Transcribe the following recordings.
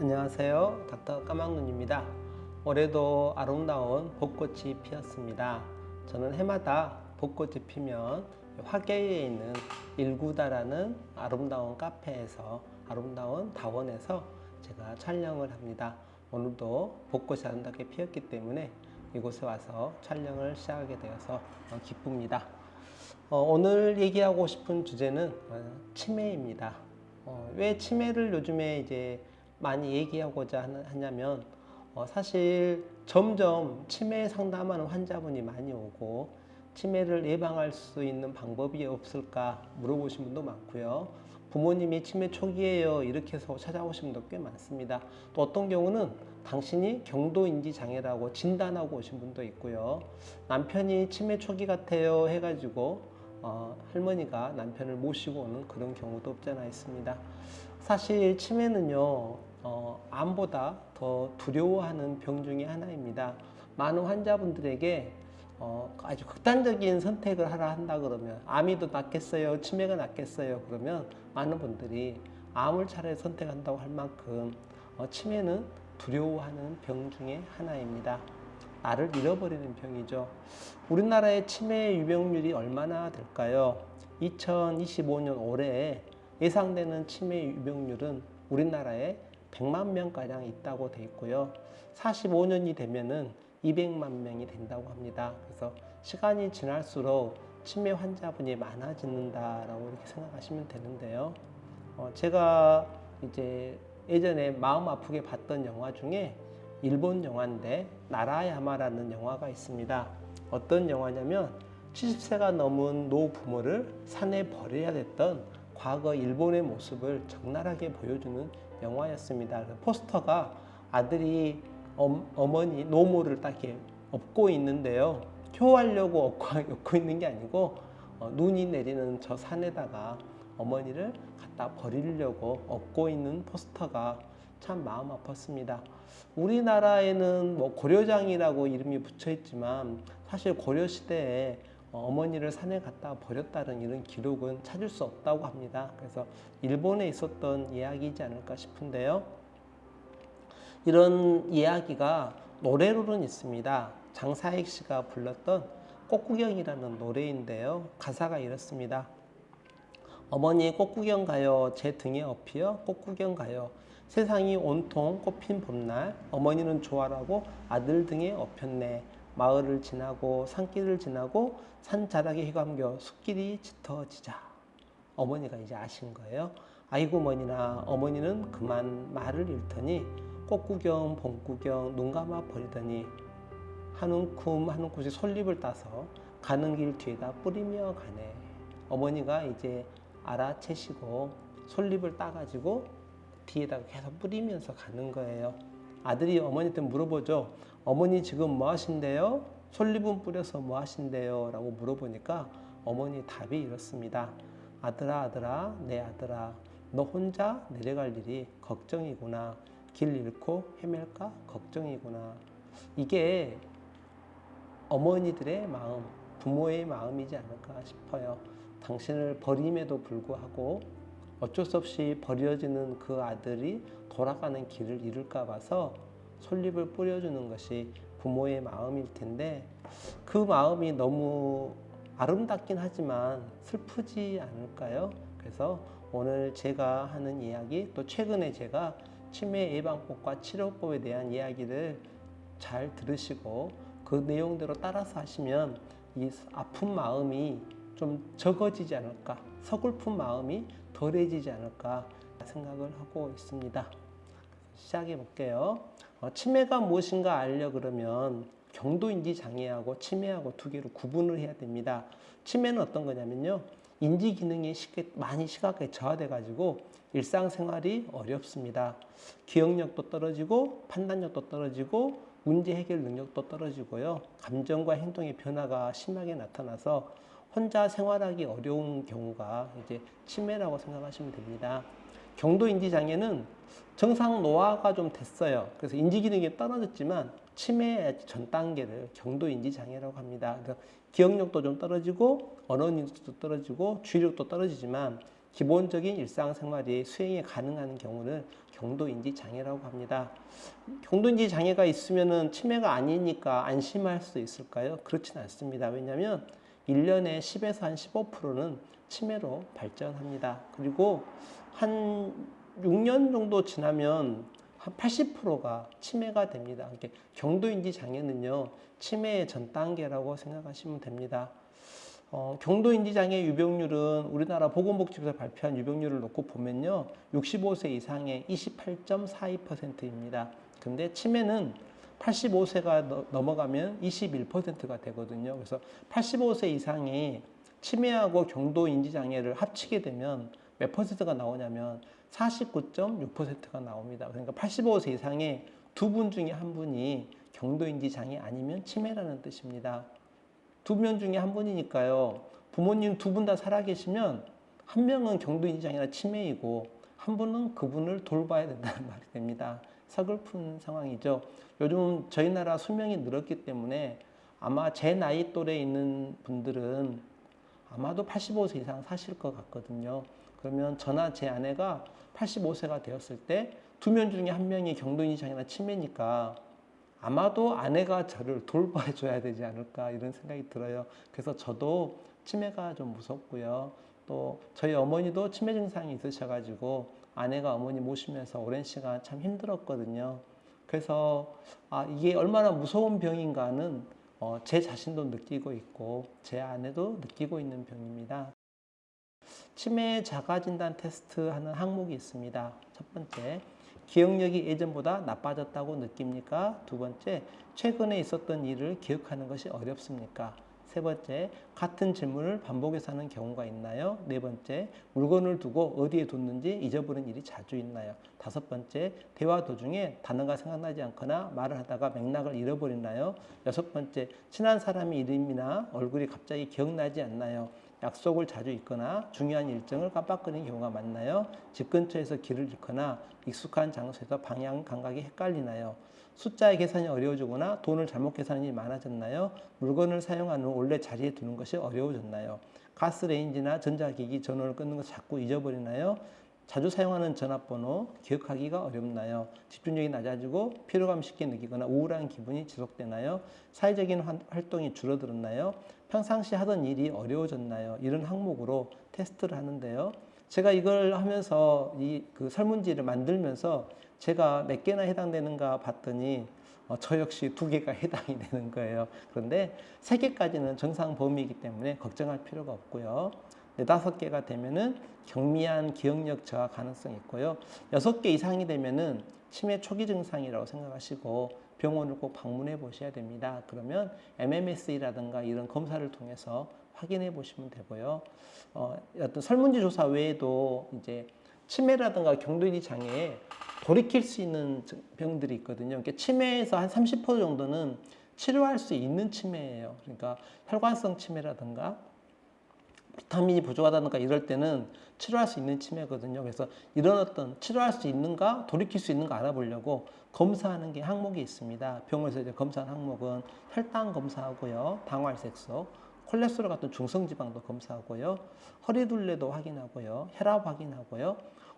안녕하세요. 닥터 까막눈입니다. 올해도 아름다운 벚꽃이 피었습니다. 저는 해마다 벚꽃이 피면 화계에 있는 일구다라는 아름다운 카페에서, 아름다운 다원에서 제가 촬영을 합니다. 오늘도 벚꽃이 아름답게 피었기 때문에 이곳에 와서 촬영을 시작하게 되어서 기쁩니다. 오늘 얘기하고 싶은 주제는 치매입니다. 왜 치매를 요즘에 이제 많이 얘기하고자 하냐면, 사실 점점 치매 상담하는 환자분이 많이 오고, 치매를 예방할 수 있는 방법이 없을까 물어보신 분도 많고요. 부모님이 치매 초기예요 이렇게 해서 찾아오신 분도 꽤 많습니다. 또 어떤 경우는 당신이 경도인지 장애라고 진단하고 오신 분도 있고요. 남편이 치매 초기 같아요 해가지고 할머니가 남편을 모시고 오는 그런 경우도 없지 않아 있습니다. 사실 치매는요, 암보다 더 두려워하는 병 중에 하나입니다. 많은 환자분들에게 아주 극단적인 선택을 하라 한다 그러면, 암이 더 낫겠어요, 치매가 낫겠어요 그러면 많은 분들이 암을 차라리 선택한다고 할 만큼 치매는 두려워하는 병 중에 하나입니다. 나를 잃어버리는 병이죠. 우리나라의 치매 유병률이 얼마나 될까요? 2025년 올해 예상되는 치매 유병률은 우리나라에 100만 명가량 있다고 되어 있고요. 45년이 되면은 200만 명이 된다고 합니다. 그래서 시간이 지날수록 치매 환자분이 많아진다라고 이렇게 생각하시면 되는데요. 제가 이제 예전에 마음 아프게 봤던 영화 중에 일본 영화인데 나라야마라는 영화가 있습니다. 어떤 영화냐면 70세가 넘은 노부모를 산에 버려야 됐던 과거 일본의 모습을 적나라하게 보여주는 영화였습니다. 포스터가 아들이 어머니 노모를 딱 이렇게 업고 있는데요. 효하려고 업고 있는 게 아니고 눈이 내리는 저 산에다가 어머니를 갖다 버리려고 업고 있는 포스터가 참 마음 아팠습니다. 우리나라에는 뭐 고려장이라고 이름이 붙여 있지만 사실 고려시대에 어머니를 산에 갖다 버렸다는 이런 기록은 찾을 수 없다고 합니다. 그래서 일본에 있었던 이야기이지 않을까 싶은데요. 이런 이야기가 노래로는 있습니다. 장사익 씨가 불렀던 꽃구경이라는 노래인데요. 가사가 이렇습니다. 어머니 꽃구경 가요, 제 등에 업히어 꽃구경 가요. 세상이 온통 꽃핀 봄날 어머니는 좋아라고 아들 등에 업혔네. 마을을 지나고 산길을 지나고 산자락에 휘감겨 숲길이 짙어지자. 어머니가 이제 아신 거예요. 아이고 머니나 어머니는 그만 말을 잃더니 꽃구경 봄구경 눈 감아 버리더니 한 움큼 한 움큼씩 솔잎을 따서 가는 길 뒤에다 뿌리며 가네. 어머니가 이제 알아채시고 솔잎을 따가지고 뒤에다가 계속 뿌리면서 가는 거예요. 아들이 어머니한테 물어보죠. 어머니 지금 뭐 하신대요? 솔잎은 뿌려서 뭐 하신대요? 라고 물어보니까 어머니 답이 이렇습니다. 아들아 아들아 내 아들아 너 혼자 내려갈 일이 걱정이구나. 길 잃고 헤맬까 걱정이구나. 이게 어머니들의 마음, 부모의 마음이지 않을까 싶어요. 당신을 버림에도 불구하고 어쩔 수 없이 버려지는 그 아들이 돌아가는 길을 잃을까 봐서 솔잎을 뿌려주는 것이 부모의 마음일 텐데, 그 마음이 너무 아름답긴 하지만 슬프지 않을까요? 그래서 오늘 제가 하는 이야기, 또 최근에 제가 치매 예방법과 치료법에 대한 이야기를 잘 들으시고 그 내용대로 따라서 하시면 이 아픈 마음이 좀 적어지지 않을까, 서글픈 마음이 덜해지지 않을까 생각을 하고 있습니다. 시작해 볼게요. 치매가 무엇인가 알려 그러면 경도인지 장애하고 치매하고 두 개로 구분을 해야 됩니다. 치매는 어떤 거냐면요, 인지 기능이 많이 심하게 저하돼 가지고 일상생활이 어렵습니다. 기억력도 떨어지고 판단력도 떨어지고 문제 해결 능력도 떨어지고요. 감정과 행동의 변화가 심하게 나타나서 혼자 생활하기 어려운 경우가 이제 치매라고 생각하시면 됩니다. 경도인지 장애는 정상 노화가 좀 됐어요. 그래서 인지 기능이 떨어졌지만 치매의 전 단계를 경도인지 장애라고 합니다. 그래서 기억력도 좀 떨어지고 언어 능력도 떨어지고 주의력도 떨어지지만 기본적인 일상생활이 수행이 가능한 경우를 경도인지 장애라고 합니다. 경도인지 장애가 있으면은 치매가 아니니까 안심할 수 있을까요? 그렇진 않습니다. 왜냐하면 1년에 10에서 한 15%는 치매로 발전합니다. 그리고 한 6년 정도 지나면 한 80%가 치매가 됩니다. 이렇게 경도인지 장애는요, 치매의 전 단계라고 생각하시면 됩니다. 경도인지 장애 유병률은 우리나라 보건복지부에서 발표한 유병률을 놓고 보면요, 65세 이상의 28.42%입니다. 근데 치매는 85세가 넘어가면 21%가 되거든요. 그래서 85세 이상의 치매하고 경도인지 장애를 합치게 되면 몇 퍼센트가 나오냐면 49.6%가 나옵니다. 그러니까 85세 이상의 두 분 중에 한 분이 경도인지 장애 아니면 치매라는 뜻입니다. 두 명 중에 한 분이니까요. 부모님 두 분 다 살아계시면 한 명은 경도인지 장애나 치매이고 한 분은 그분을 돌봐야 된다는 말이 됩니다. 서글픈 상황이죠. 요즘 저희 나라 수명이 늘었기 때문에 아마 제 나이 또래에 있는 분들은 아마도 85세 이상 사실 것 같거든요. 그러면 저나 제 아내가 85세가 되었을 때 두 명 중에 한 명이 경도인지 장애나 치매니까 아마도 아내가 저를 돌봐줘야 되지 않을까 이런 생각이 들어요. 그래서 저도 치매가 좀 무섭고요. 또 저희 어머니도 치매 증상이 있으셔가지고 아내가 어머니 모시면서 오랜 시간 참 힘들었거든요. 그래서 이게 얼마나 무서운 병인가는 제 자신도 느끼고 있고 제 아내도 느끼고 있는 병입니다. 치매 자가진단 테스트 하는 항목이 있습니다. 첫 번째, 기억력이 예전보다 나빠졌다고 느낍니까? 두 번째, 최근에 있었던 일을 기억하는 것이 어렵습니까? 세 번째, 같은 질문을 반복해서 하는 경우가 있나요? 네 번째, 물건을 두고 어디에 뒀는지 잊어버린 일이 자주 있나요? 다섯 번째, 대화 도중에 단어가 생각나지 않거나 말을 하다가 맥락을 잃어버리나요? 여섯 번째, 친한 사람의 이름이나 얼굴이 갑자기 기억나지 않나요? 약속을 자주 잊거나 중요한 일정을 깜빡거리는 경우가 많나요? 집 근처에서 길을 잃거나 익숙한 장소에서 방향 감각이 헷갈리나요? 숫자의 계산이 어려워지거나 돈을 잘못 계산하는 일이 많아졌나요? 물건을 사용한 후 원래 자리에 두는 것이 어려워졌나요? 가스레인지나 전자기기 전원을 끊는 것을 자꾸 잊어버리나요? 자주 사용하는 전화번호 기억하기가 어렵나요? 집중력이 낮아지고 피로감 쉽게 느끼거나 우울한 기분이 지속되나요? 사회적인 활동이 줄어들었나요? 평상시 하던 일이 어려워졌나요? 이런 항목으로 테스트를 하는데요. 제가 이걸 하면서 그 설문지를 만들면서 제가 몇 개나 해당되는가 봤더니 저 역시 2개가 해당이 되는 거예요. 그런데 3개까지는 정상 범위이기 때문에 걱정할 필요가 없고요. 4-5개가 되면은 경미한 기억력 저하 가능성이 있고요. 6개 이상이 되면은 치매 초기 증상이라고 생각하시고 병원을 꼭 방문해 보셔야 됩니다. 그러면 MMS라든가 이런 검사를 통해서 확인해 보시면 되고요. 어떤 설문지 조사 외에도 이제 치매라든가 경도인지 장애에 돌이킬 수 있는 병들이 있거든요. 그러니까 치매에서 한 30% 정도는 치료할 수 있는 치매예요. 그러니까 혈관성 치매라든가 비타민이 부족하다든가 이럴 때는 치료할 수 있는 치매거든요. 그래서 이런 어떤 치료할 수 있는가 돌이킬 수 있는가 알아보려고 검사하는 게 항목이 있습니다. 병원에서 이제 검사하는 항목은 혈당 검사하고요, 당화혈색소, 콜레스테롤 같은 중성지방도 검사하고요, 허리둘레도 확인하고요, 혈압 확인하고요,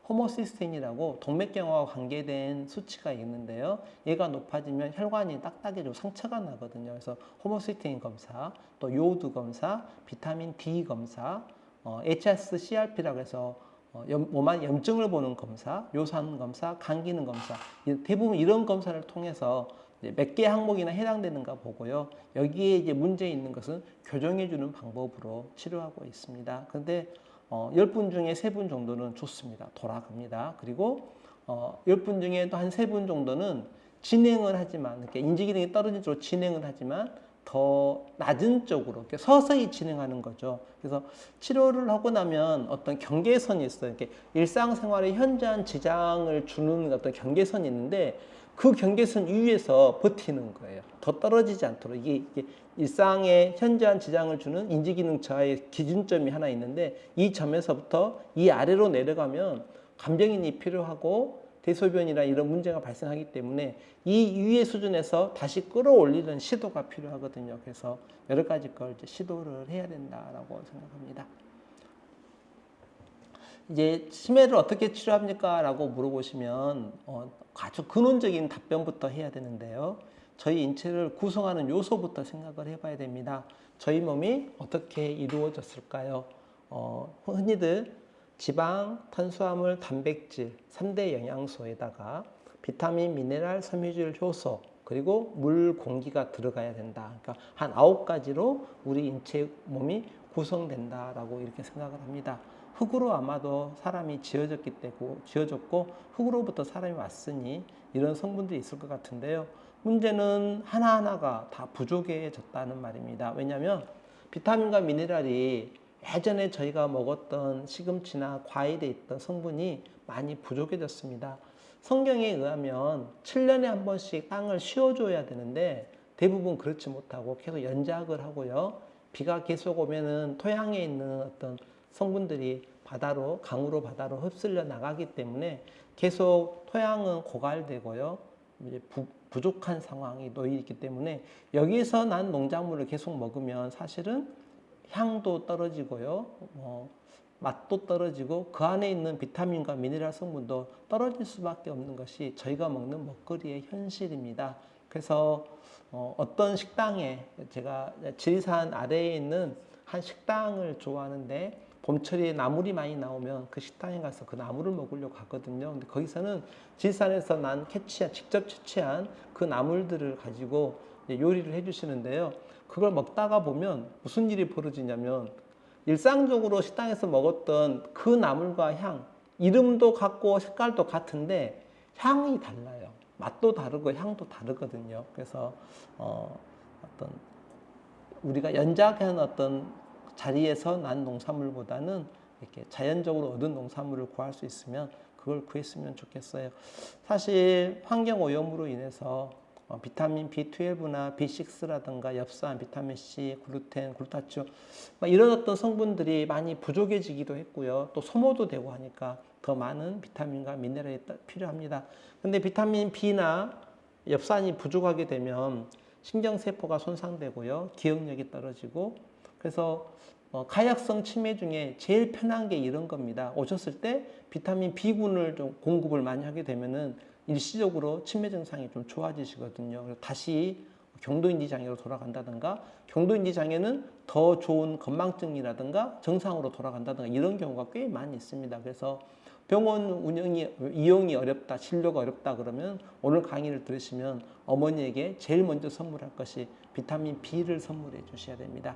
호모시스테인이라고 동맥경화와 관계된 수치가 있는데요. 얘가 높아지면 혈관이 딱딱해지고 상처가 나거든요. 그래서 호모시스테인 검사, 또 요오드 검사, 비타민 D 검사, HSCRP라고 해서 몸안 염증을 보는 검사, 요산 검사, 간 기능 검사, 대부분 이런 검사를 통해서 몇 개 항목이나 해당되는가 보고요. 여기에 이제 문제 있는 것은 교정해주는 방법으로 치료하고 있습니다. 그런데 10분 중에 3분 정도는 좋습니다. 돌아갑니다. 그리고 10분 중에 또 한 3분 정도는 진행을 하지만, 이렇게 인지기능이 떨어진 쪽으로 진행을 하지만 더 낮은 쪽으로 이렇게 서서히 진행하는 거죠. 그래서 치료를 하고 나면 어떤 경계선이 있어요. 이렇게 일상생활에 현저한 지장을 주는 어떤 경계선이 있는데 그 경계선 위에서 버티는 거예요. 더 떨어지지 않도록. 이게 일상에 현저한 지장을 주는 인지기능 저하의 기준점이 하나 있는데 이 점에서부터 이 아래로 내려가면 간병인이 필요하고 대소변이나 이런 문제가 발생하기 때문에 이 위의 수준에서 다시 끌어올리는 시도가 필요하거든요. 그래서 여러 가지 걸 이제 시도를 해야 된다라고 생각합니다. 이제 치매를 어떻게 치료합니까? 라고 물어보시면 아주 근원적인 답변부터 해야 되는데요. 저희 인체를 구성하는 요소부터 생각을 해봐야 됩니다. 저희 몸이 어떻게 이루어졌을까요? 흔히들 지방, 탄수화물, 단백질 3대 영양소에다가 비타민, 미네랄, 섬유질, 효소 그리고 물, 공기가 들어가야 된다. 그러니까 한 9가지로 우리 인체 몸이 구성된다라고 이렇게 생각을 합니다. 흙으로 아마도 사람이 지어졌고 흙으로부터 사람이 왔으니 이런 성분들이 있을 것 같은데요. 문제는 하나하나가 다 부족해졌다는 말입니다. 왜냐하면 비타민과 미네랄이 예전에 저희가 먹었던 시금치나 과일에 있던 성분이 많이 부족해졌습니다. 성경에 의하면 7년에 한 번씩 땅을 쉬어줘야 되는데 대부분 그렇지 못하고 계속 연작을 하고요. 비가 계속 오면은 토양에 있는 어떤 성분들이 강으로 바다로 흡수려 나가기 때문에 계속 토양은 고갈되고요. 이제 부족한 상황이 놓여 있기 때문에 여기서 난 농작물을 계속 먹으면 사실은 향도 떨어지고요. 맛도 떨어지고 그 안에 있는 비타민과 미네랄 성분도 떨어질 수밖에 없는 것이 저희가 먹는 먹거리의 현실입니다. 그래서 어떤 식당에 제가 지리산 아래에 있는 한 식당을 좋아하는데 봄철에 나물이 많이 나오면 그 식당에 가서 그 나물을 먹으려고 하거든요. 근데 거기서는 지리산에서 직접 채취한 그 나물들을 가지고 요리를 해주시는데요. 그걸 먹다가 보면 무슨 일이 벌어지냐면 일상적으로 식당에서 먹었던 그 나물과 향, 이름도 같고 색깔도 같은데 향이 달라요. 맛도 다르고 향도 다르거든요. 그래서 어떤 우리가 연작한 어떤 자리에서 난 농산물보다는 이렇게 자연적으로 얻은 농산물을 구할 수 있으면 그걸 구했으면 좋겠어요. 사실 환경 오염으로 인해서 비타민 B12나 B6라든가 엽산, 비타민 C, 글루텐, 글루타치온 이런 어떤 성분들이 많이 부족해지기도 했고요. 또 소모도 되고 하니까 더 많은 비타민과 미네랄이 필요합니다. 근데 비타민 B나 엽산이 부족하게 되면 신경세포가 손상되고요. 기억력이 떨어지고 그래서 가약성 치매 중에 제일 편한 게 이런 겁니다. 오셨을 때 비타민 B군을 좀 공급을 많이 하게 되면은 일시적으로 치매 증상이 좀 좋아지시거든요. 그래서 다시 경도인지 장애로 돌아간다든가 경도인지 장애는 더 좋은 건망증이라든가 정상으로 돌아간다든가 이런 경우가 꽤 많이 있습니다. 그래서 병원 이용이 어렵다, 진료가 어렵다 그러면 오늘 강의를 들으시면 어머니에게 제일 먼저 선물할 것이 비타민 B를 선물해 주셔야 됩니다.